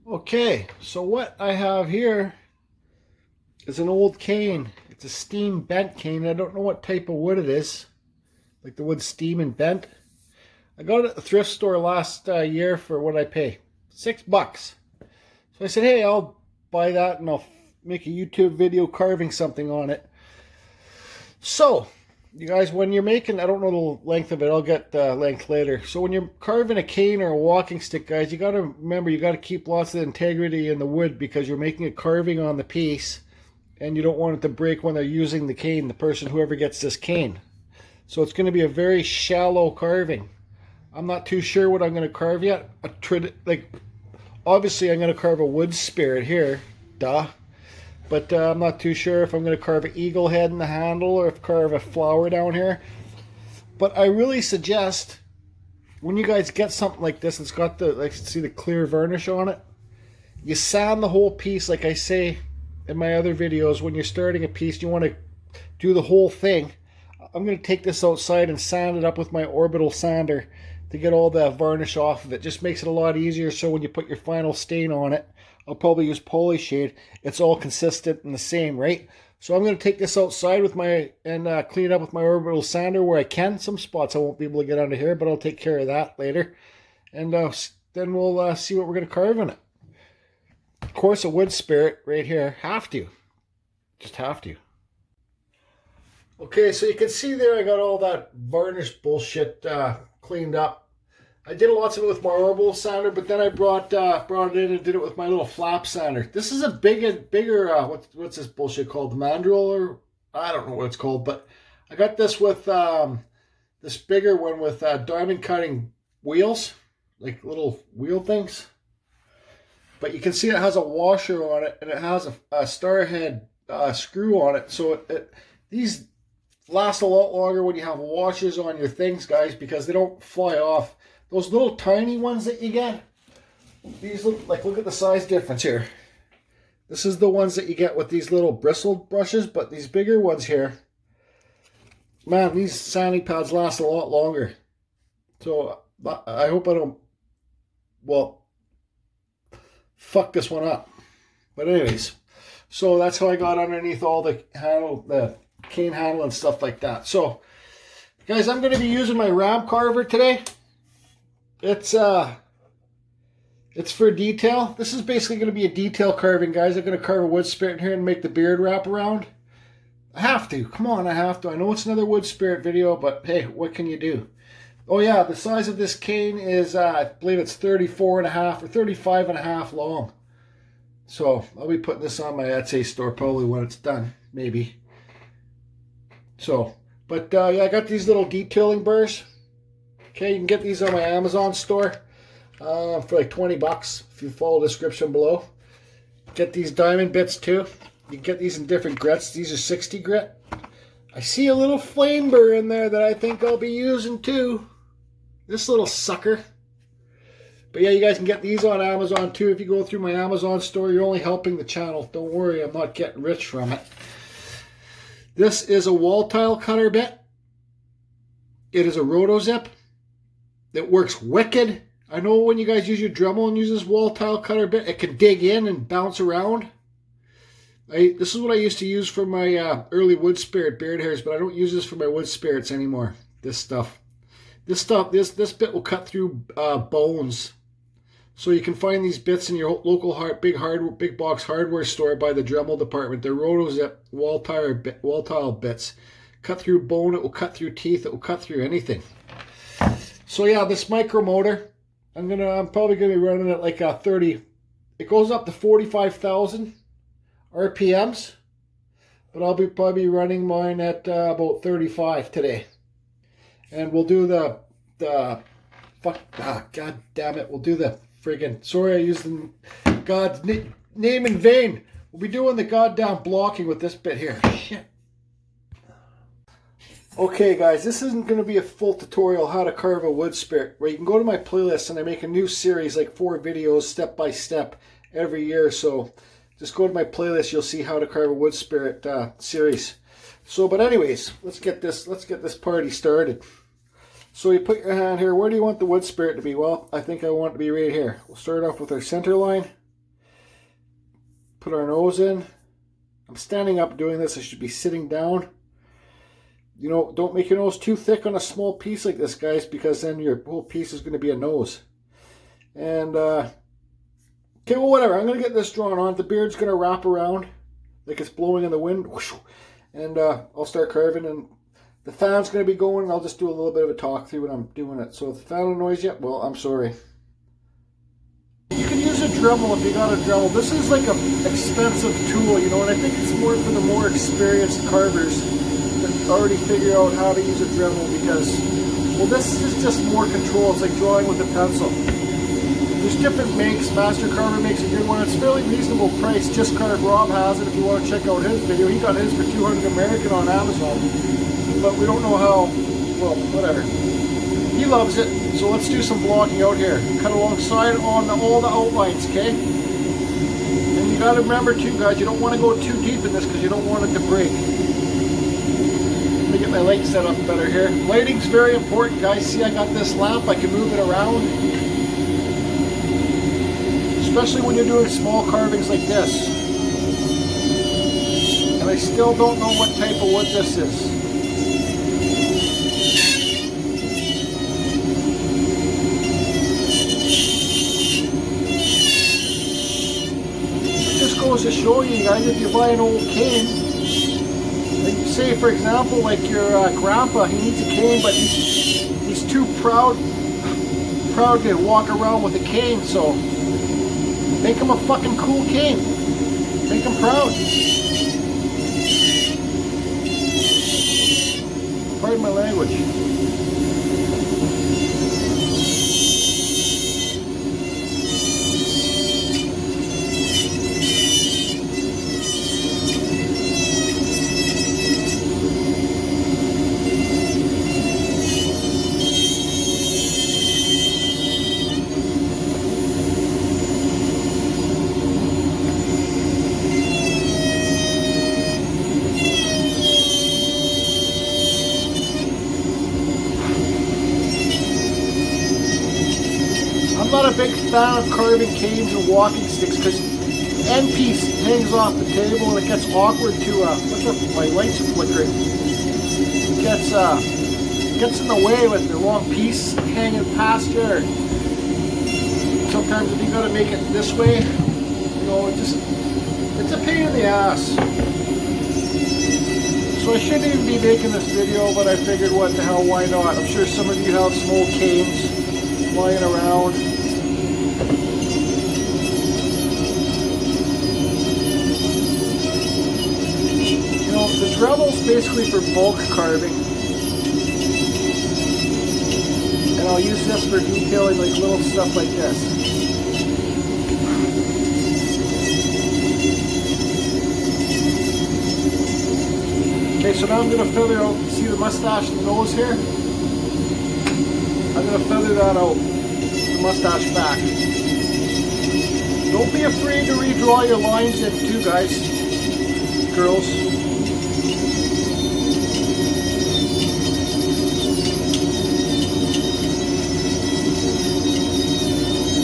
Okay, so what I have here is an old cane. It's a steam bent cane. I don't know what type of wood it is, like the wood steam and bent. I got it at the thrift store last year for what I pay, $6. So I said, hey, I'll buy that and I'll make a YouTube video carving something on it. So, you guys, when you're making, I don't know the length of it, I'll get the length later. So when you're carving a cane or a walking stick, guys, you got to remember, you got to keep lots of integrity in the wood because you're making a carving on the piece and you don't want it to break when they're using the cane, the person, whoever gets this cane. So it's going to be a very shallow carving. I'm not too sure what I'm going to carve yet. Obviously I'm going to carve a wood spirit here, duh. But I'm not too sure if I'm going to carve an eagle head in the handle or if carve a flower down here. But I really suggest when you guys get something like this, it's got the, like, see the clear varnish on it. You sand the whole piece, like I say in my other videos. When you're starting a piece, you want to do the whole thing. I'm going to take this outside and sand it up with my orbital sander to get all the varnish off of it. Just makes it a lot easier, so when you put your final stain on it, I'll probably use Polyshade, it's all consistent and the same, right? So I'm going to take this outside with my, and clean it up with my orbital sander where I can. Some spots I won't be able to get under here, but I'll take care of that later. And then we'll see what we're going to carve in it. Of course, a wood spirit right here. Have to. Just have to. Okay, so you can see there I got all that varnish bullshit cleaned up. I did lots of it with my orbital sander, but then I brought it in and did it with my little flap sander. This is a bigger what's this bullshit called? The mandrel, or I don't know what it's called, but I got this with this bigger one with diamond cutting wheels, like little wheel things. But you can see it has a washer on it, and it has a star head screw on it. So these last a lot longer when you have washers on your things, guys, because they don't fly off. Those little tiny ones that you get, these look at the size difference here. This is the ones that you get with these little bristled brushes, but these bigger ones here, man, these sanding pads last a lot longer. So I hope I don't, well, fuck this one up. But anyways, so that's how I got underneath all the handle, the cane handle and stuff like that. So, guys, I'm going to be using my ram carver today. It's for detail. This is basically going to be a detail carving, guys. I'm going to carve a wood spirit in here and make the beard wrap around. I have to. Come on, I have to. I know it's another wood spirit video, but hey, what can you do? Oh yeah, the size of this cane is, I believe it's 34.5 or 35.5 long. So I'll be putting this on my Etsy store probably when it's done, maybe. So, but yeah, I got these little detailing burrs. Okay, you can get these on my Amazon store for like $20 if you follow the description below. Get these diamond bits too. You can get these in different grits. These are 60 grit. I see a little flame burr in there that I think I'll be using too. This little sucker. But yeah, you guys can get these on Amazon too. If you go through my Amazon store, you're only helping the channel. Don't worry, I'm not getting rich from it. This is a wall tile cutter bit. It is a rotozip. It works wicked. I know when you guys use your Dremel and use this wall tile cutter bit, it can dig in and bounce around. This is what I used to use for my early wood spirit beard hairs, but I don't use this for my wood spirits anymore. This bit will cut through bones. So you can find these bits in your local big box hardware store by the Dremel department. They're rotozip wall tile bits. Cut through bone, it will cut through teeth, it will cut through anything. So yeah, this micro motor, I'm probably gonna be running it like a 30. It goes up to 45,000 RPMs, but I'll probably running mine at about 35 today. And we'll do god damn it, we'll do the friggin', sorry I used God's name in vain. We'll be doing the goddamn blocking with this bit here. Shit. Okay guys, this isn't going to be a full tutorial how to carve a wood spirit, where you can go to my playlist and I make a new series, like 4 videos step by step every year. So just go to my playlist, you'll see how to carve a wood spirit series. So, but anyways, let's get this party started. So you put your hand here. Where do you want the wood spirit to be? Well, I think I want it to be right here. We'll start off with our center line. Put our nose in. I'm standing up doing this. I should be sitting down. You know, don't make your nose too thick on a small piece like this, guys, because then your whole piece is going to be a nose. And, okay, well, whatever. I'm going to get this drawn on. The beard's going to wrap around like it's blowing in the wind. And I'll start carving, and the fan's going to be going, and I'll just do a little bit of a talk through when I'm doing it. So if the fan annoys you, well, I'm sorry. You can use a Dremel if you got a Dremel. This is like an expensive tool, you know, and I think it's more for the more experienced carvers that already figure out how to use a Dremel because, well, this is just more control. It's like drawing with a pencil. There's different makes. Master Carver makes a good one. It's fairly reasonable price. Just Carve Rob has it if you want to check out his video. He got his for $200 American on Amazon. But we don't know how, well, whatever. He loves it. So let's do some blocking out here. Cut alongside on all the outlines, okay? And you got to remember too, guys, you don't want to go too deep in this because you don't want it to break. Let me get my light set up better here. Lighting's very important, guys. See, I got this lamp. I can move it around. Especially when you're doing small carvings like this. And I still don't know what type of wood this is. It just goes to show you guys, if you buy an old cane, like say for example, like your grandpa, he needs a cane, but he's too proud to walk around with a cane, so make him a fucking cool cane. Make him proud. Pardon my language. I'm not a big fan of carving canes and walking sticks because the end piece hangs off the table and it gets awkward to, what's up, my light's flickering. It gets in the way with the long piece hanging past here. Sometimes if you gotta make it this way, you know, it's a pain in the ass. So I shouldn't even be making this video, but I figured what the hell, why not? I'm sure some of you have some old canes lying around. You know, the Dremel's basically for bulk carving. And I'll use this for detailing like little stuff like this. Okay, so now I'm going to feather out, see the mustache and the nose here? I'm going to feather that out, the mustache back. Don't be afraid to redraw your lines in too, guys, girls.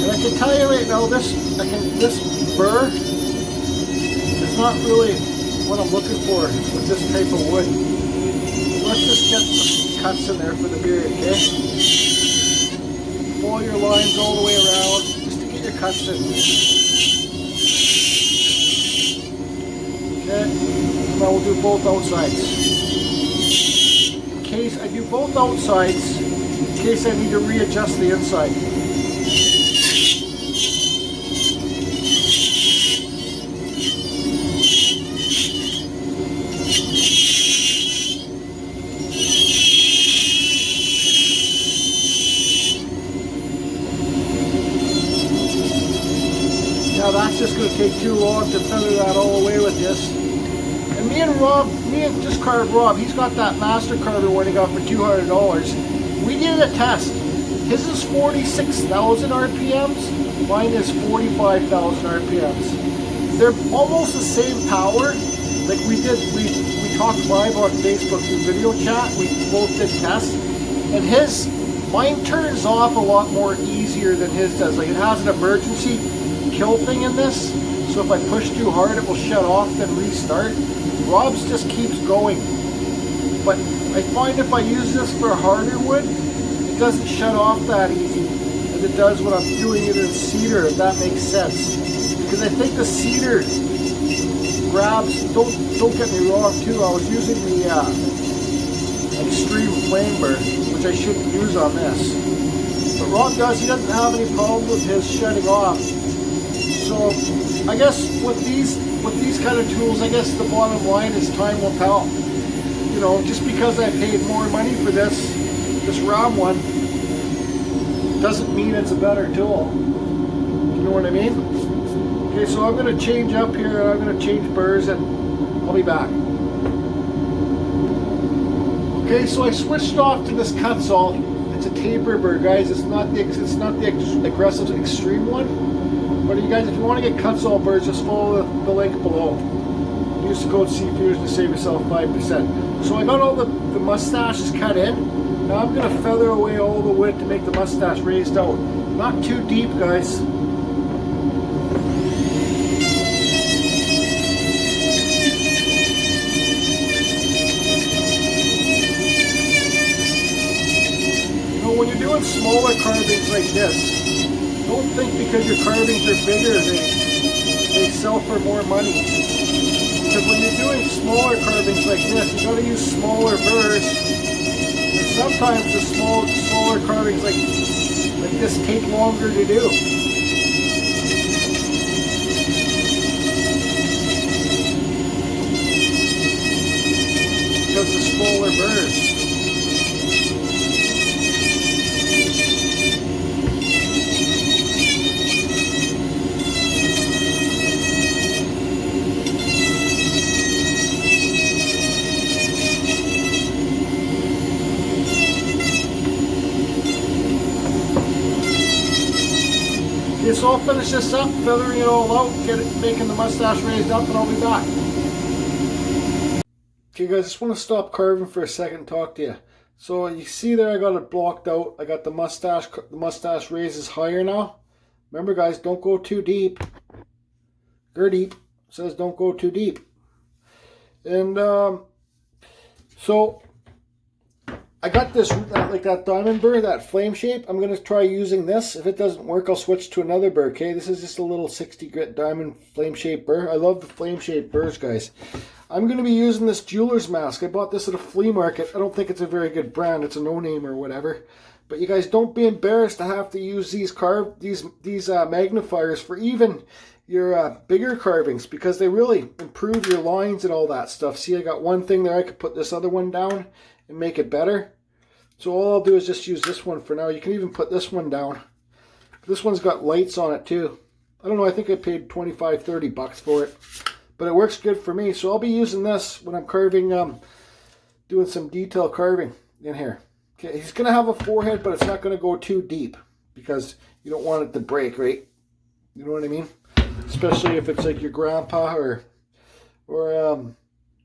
And I can tell you right now, this burr is not really what I'm looking for with this type of wood. Let's just get some cuts in there for the beard, okay? Follow your lines all the way around, just to get your cuts in. Okay, now we'll do both outsides. In case I do both outsides, in case I need to readjust the inside. Now that's just going to take too long to feather that all the way with this. And me and Just Carve Rob, he's got that Master Carver one he got for $200. We did a test. His is 46,000 RPMs, mine is 45,000 RPMs. They're almost the same power. Like we talked live on Facebook through video chat, we both did tests. And mine turns off a lot more easier than his does. Like it has an emergency kill thing in this, So if I push too hard, it will shut off, then restart. Rob's just keeps going. But I find if I use this for harder wood, it doesn't shut off that easy as it does when I'm doing it in cedar, if that makes sense. Because I think the cedar grabs, don't get me wrong too, I was using the extreme flame burn, which I shouldn't use on this. But Rob he doesn't have any problem with his shutting off. So I guess with these kind of tools, I guess the bottom line is time will tell. You know, just because I paid more money for this Rob one, doesn't mean it's a better tool. You know what I mean? Okay, so I'm going to change up here. I'm going to change burrs and I'll be back. Okay, so I switched off to this Kutzall. It's a taper burr, guys. It's not the aggressive extreme one. But you guys, if you want to get Kutzall burrs, just follow the link below. Use the code CFusion to save yourself 5%. So I got all the mustaches cut in. Now I'm going to feather away all the wood to make the mustache raised out. Not too deep, guys. When you're doing smaller carvings like this, don't think because your carvings are bigger they sell for more money. Because when you're doing smaller carvings like this, you got to use smaller burrs. And sometimes the smaller carvings like this take longer to do. Because the smaller burrs. Okay, so I'll finish this up, feathering it all out, making the mustache raised up, and I'll be back. Okay guys, I just want to stop carving for a second and talk to you. So you see there I got it blocked out. I got the mustache raises higher now. Remember guys, don't go too deep. Deep says don't go too deep. And so I got this, like that diamond burr, that flame shape. I'm going to try using this. If it doesn't work, I'll switch to another burr, okay? This is just a little 60 grit diamond flame shape burr. I love the flame shape burrs, guys. I'm going to be using this jeweler's mask. I bought this at a flea market. I don't think it's a very good brand. It's a no-name or whatever. But you guys, don't be embarrassed to have to use these magnifiers for even your bigger carvings, because they really improve your lines and all that stuff. See, I got one thing there. I could put this other one down and make it better. So all I'll do is just use this one for now. You can even put this one down. This one's got lights on it too. I don't know, I think I paid 25, 30 bucks for it. But it works good for me. So I'll be using this when I'm carving, doing some detail carving in here. Okay, he's going to have a forehead, but it's not going to go too deep because you don't want it to break, right? You know what I mean? Especially if it's like your grandpa or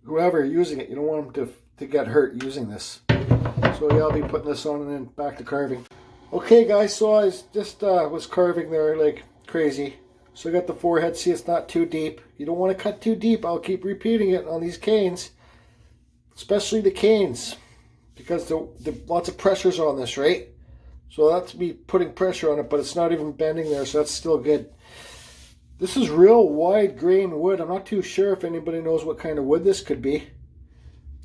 whoever using it. You don't want them to get hurt using this. So yeah, I'll be putting this on and then back to carving. Okay guys, so I just was carving there like crazy. So I got the forehead. See, it's not too deep. You don't want to cut too deep. I'll keep repeating it on these canes, especially the canes, because the lots of pressure's on this, right? So that's me putting pressure on it, but it's not even bending there, so that's still good. This is real wide grain wood. I'm not too sure if anybody knows what kind of wood this could be.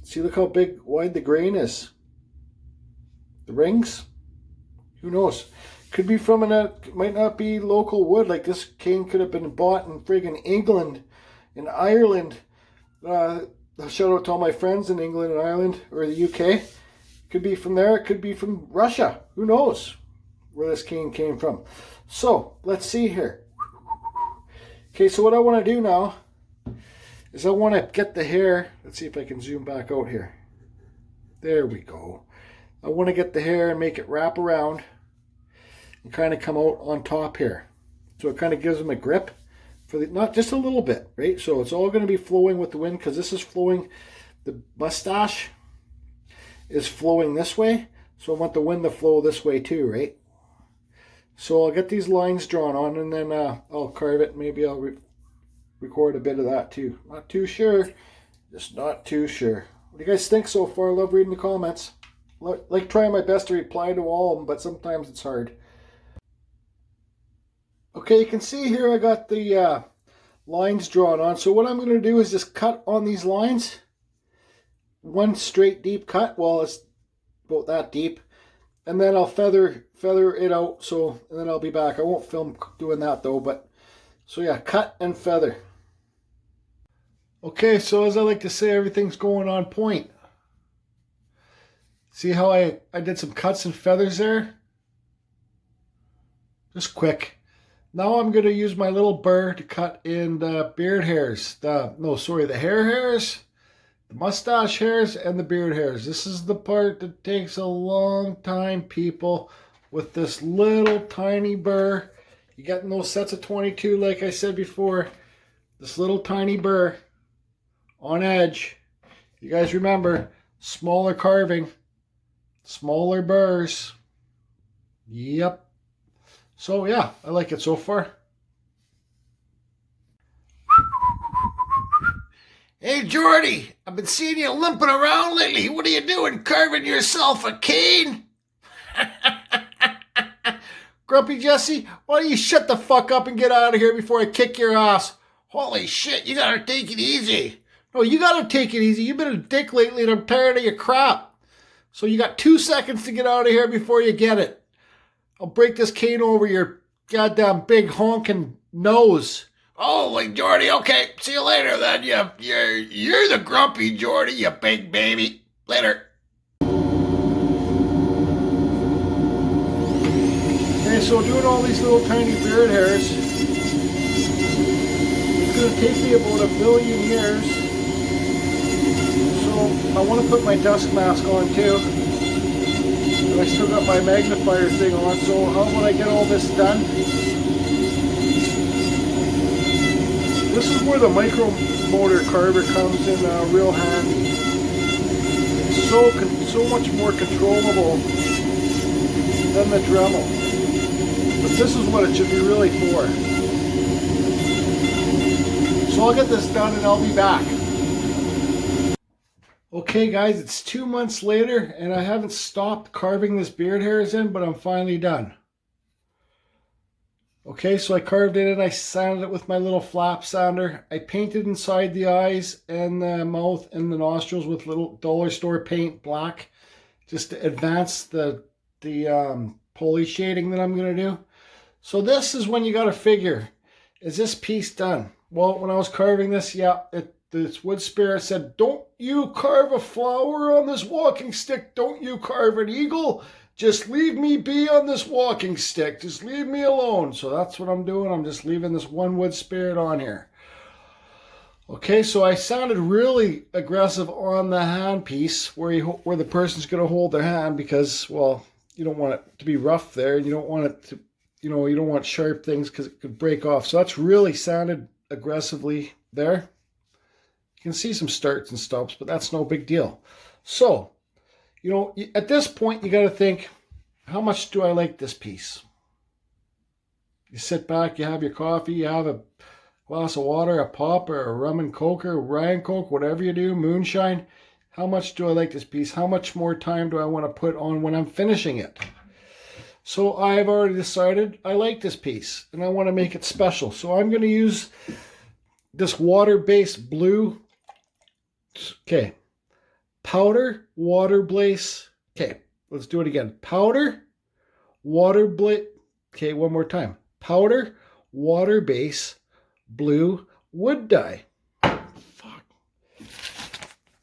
See, look how wide the grain is. The rings? Who knows? Could be from might not be local wood. Like this cane could have been bought in friggin' England, in Ireland. Shout out to all my friends in England and Ireland, or the UK. Could be from there. It could be from Russia. Who knows where this cane came from? So, let's see here. Okay, so what I want to do now is I want to get the hair. Let's see if I can zoom back out here. There we go. I want to get the hair and make it wrap around and kind of come out on top here. So it kind of gives them a grip for not just a little bit, right? So it's all going to be flowing with the wind because this is flowing. The mustache is flowing this way. So I want the wind to flow this way too, right? So I'll get these lines drawn on and then I'll carve it. Maybe I'll record a bit of that too. Not too sure. Just not too sure. What do you guys think so far? I love reading the comments. Like trying my best to reply to all of them, but sometimes it's hard. Okay, you can see here I got the lines drawn on. So what I'm going to do is just cut on these lines. One straight deep cut. Well, it's about that deep. And then I'll feather it out. So, and then I'll be back. I won't film doing that though, but so yeah, cut and feather. Okay, so as I like to say, everything's going on point. See how I did some cuts and feathers there? Just quick. Now I'm going to use my little burr to cut in the beard hairs. The hair hairs, the mustache hairs, and the beard hairs. This is the part that takes a long time, people, with this little tiny burr. You got in those sets of 22, like I said before. This little tiny burr on edge. You guys remember, smaller carving, smaller burrs. Yep. So yeah, I like it so far. Hey Jordy, I've been seeing you limping around lately. What are you doing, carving yourself a cane? Grumpy Jesse, why don't you shut the fuck up and get out of here before I kick your ass? Holy shit, you gotta take it easy. No, you gotta take it easy. You've been a dick lately and I'm tired of your crap. So you got 2 seconds to get out of here before you get it. I'll break this cane over your goddamn big honking nose. Holy Jordy, okay, see you later then. You're the grumpy Jordy, you big baby. Later. Okay, so doing all these little tiny beard hairs, it's going to take me about 1 million years. So I want to put my dust mask on too. I still got my magnifier thing on, so how about I get all this done? This is where the micro motor carver comes in real handy. It's so much more controllable than the Dremel. But this is what it should be really for. So I'll get this done and I'll be back. Okay guys, it's 2 months later and I haven't stopped carving this beard hairs in, but I'm finally done. Okay, so I carved it in, I sanded it with my little flap sander. I painted inside the eyes and the mouth and the nostrils with little dollar store paint black, just to advance the poly shading that I'm going to do. So this is when you got to figure, is this piece done? Well, when I was carving this, yeah, this wood spirit said, don't you carve a flower on this walking stick. Don't you carve an eagle. Just leave me be on this walking stick. Just leave me alone. So that's what I'm doing. I'm just leaving this one wood spirit on here. Okay, so I sounded really aggressive on the hand piece where the person's going to hold their hand because, well, you don't want it to be rough there. And you don't want it to, you don't want sharp things because it could break off. So that's really sounded aggressively there. You can see some starts and stops, but that's no big deal. So, at this point, you got to think, how much do I like this piece? You sit back, you have your coffee, you have a glass of water, a pop, or a rum and coke, or Ryan Coke, whatever you do, moonshine. How much do I like this piece? How much more time do I want to put on when I'm finishing it? So I've already decided I like this piece, and I want to make it special. So I'm going to use this water-based blue. Okay, powder, water base. Okay, let's do it again. Powder, water base. Okay, one more time. Powder, water base, blue wood dye. Fuck.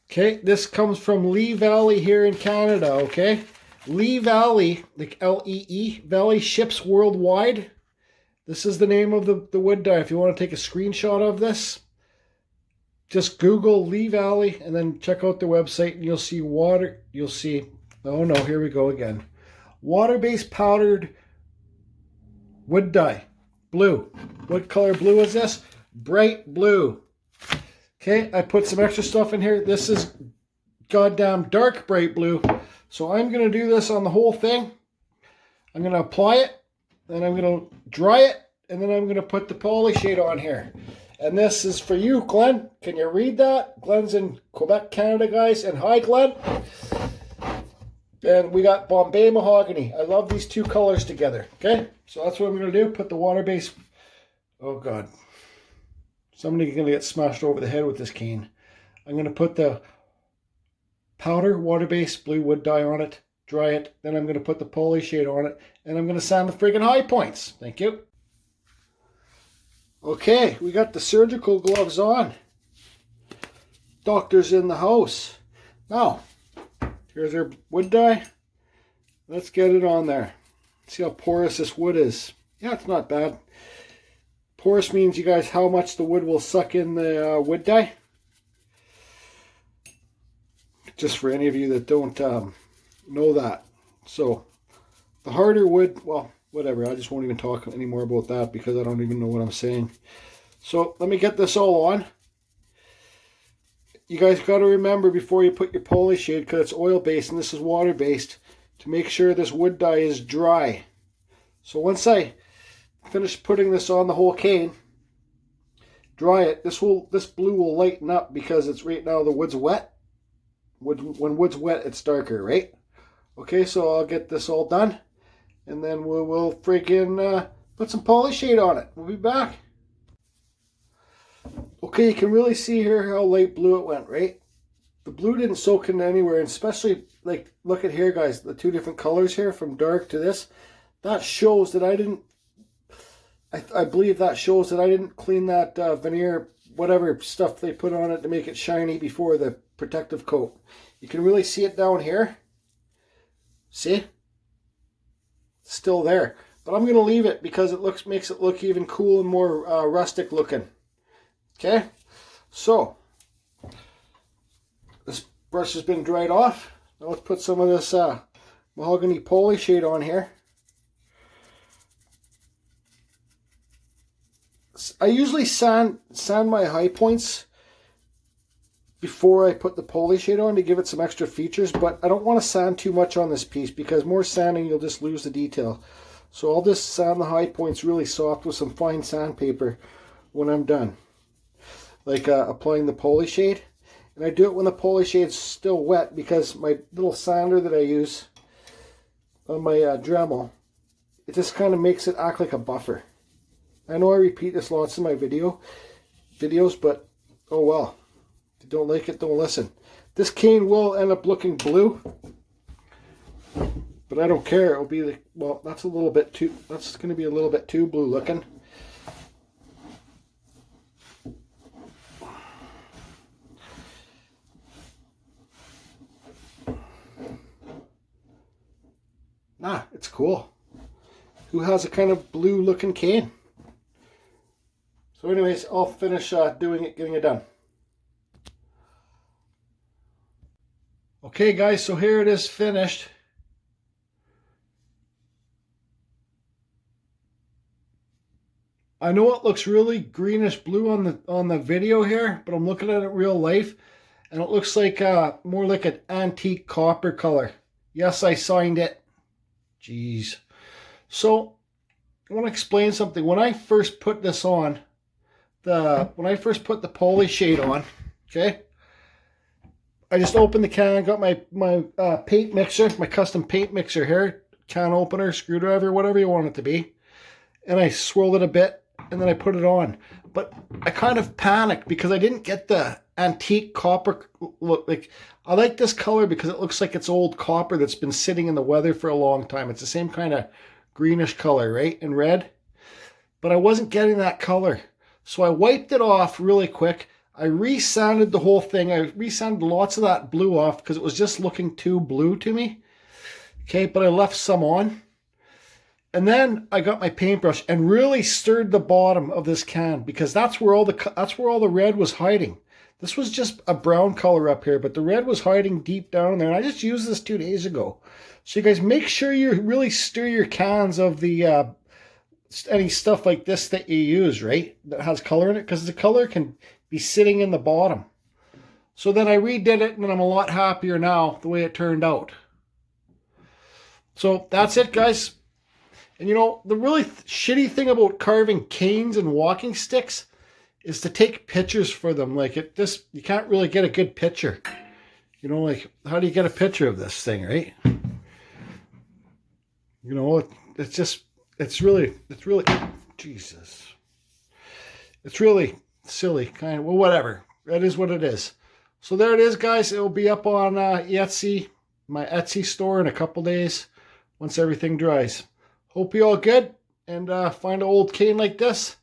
Okay, this comes from Lee Valley here in Canada, okay? Lee Valley, like L-E-E, Valley ships worldwide. This is the name of the wood dye. If you want to take a screenshot of this, just Google Lee Valley and then check out their website and you'll see oh no, here we go again. Water-based powdered wood dye. Blue. What color blue is this? Bright blue. Okay, I put some extra stuff in here. This is goddamn dark bright blue. So I'm going to do this on the whole thing. I'm going to apply it, then I'm going to dry it, and then I'm going to put the poly shade on here. And this is for you, Glenn. Can you read that? Glenn's in Quebec, Canada, guys. And hi, Glenn. And we got Bombay Mahogany. I love these two colors together. Okay, so that's what I'm going to do. Put the water base. Oh, God. Somebody's going to get smashed over the head with this cane. I'm going to put the powder water-based blue wood dye on it, dry it, then I'm going to put the poly shade on it, and I'm going to sand the friggin' high points. Thank you. Okay, we got the surgical gloves on. Doctor's in the house. Now, here's our wood dye. Let's get it on there. See how porous this wood is. Yeah, it's not bad. Porous means, you guys, how much the wood will suck in the wood dye. Just for any of you that don't know that. So, the harder wood, well, whatever. I just won't even talk anymore about that because I don't even know what I'm saying. So, let me get this all on. You guys got to remember before you put your poly shade, because it's oil-based and this is water-based, to make sure this wood dye is dry. So, once I finish putting this on the whole cane, dry it, this blue will lighten up because it's right now the wood's wet. When wood's wet, it's darker, right? Okay, so I'll get this all done, and then we'll freaking put some poly shade on it. We'll be back. Okay, you can really see here how light blue it went, right? The blue didn't soak in anywhere, and especially, like, look at here, guys, the two different colors here from dark to this. That shows that I didn't, I believe that shows that I didn't clean that veneer, whatever stuff they put on it to make it shiny before the protective coat. You can really see it down here. See? It's still there. But I'm going to leave it because it makes it look even cool and more rustic looking. Okay? So, this brush has been dried off. Now let's put some of this mahogany poly shade on here. I usually sand my high points before I put the poly shade on to give it some extra features, but I don't want to sand too much on this piece because more sanding you'll just lose the detail. So I'll just sand the high points really soft with some fine sandpaper when I'm done. Like applying the poly shade. And I do it when the poly shade's still wet because my little sander that I use on my Dremel, it just kind of makes it act like a buffer. I know I repeat this lots in my videos, but oh well. If you don't like it, don't listen. This cane will end up looking blue, but I don't care. It'll be like, well, that's a little bit too, that's going to be a little bit too blue looking. Nah, it's cool. Who has a kind of blue looking cane? So anyways, I'll finish getting it done. Okay guys, so here it is finished. I know it looks really greenish blue on the video here, but I'm looking at it in real life and it looks like more like an antique copper color. Yes, I signed it. Jeez. So I want to explain something. When I first put this on, when I first put the poly shade on, okay, I just opened the can, got my paint mixer, my custom paint mixer here, can opener, screwdriver, whatever you want it to be, and I swirled it a bit, and then I put it on. But I kind of panicked because I didn't get the antique copper look. Like, I like this color because it looks like it's old copper that's been sitting in the weather for a long time. It's the same kind of greenish color, right, in red. But I wasn't getting that color. So I wiped it off really quick. I resanded the whole thing. I resanded lots of that blue off because it was just looking too blue to me. Okay, but I left some on. And then I got my paintbrush and really stirred the bottom of this can because that's where all the red was hiding. This was just a brown color up here, but the red was hiding deep down there. And I just used this 2 days ago. So you guys make sure you really stir your cans of the any stuff like this that you use, right? That has color in it, because the color can be sitting in the bottom. So then I redid it, and I'm a lot happier now the way it turned out. So that's it, guys. And you know, the really shitty thing about carving canes and walking sticks is to take pictures for them. Like you can't really get a good picture. You know, like how do you get a picture of this thing, right? You know, it's really, Jesus. It's really silly, kind of, well, whatever. That is what it is. So there it is, guys. It will be up on Etsy, my Etsy store in a couple days once everything dries. Hope you all good, and find an old cane like this,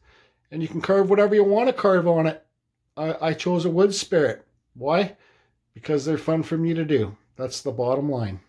and you can carve whatever you want to carve on it. I chose a wood spirit. Why? Because they're fun for me to do. That's the bottom line.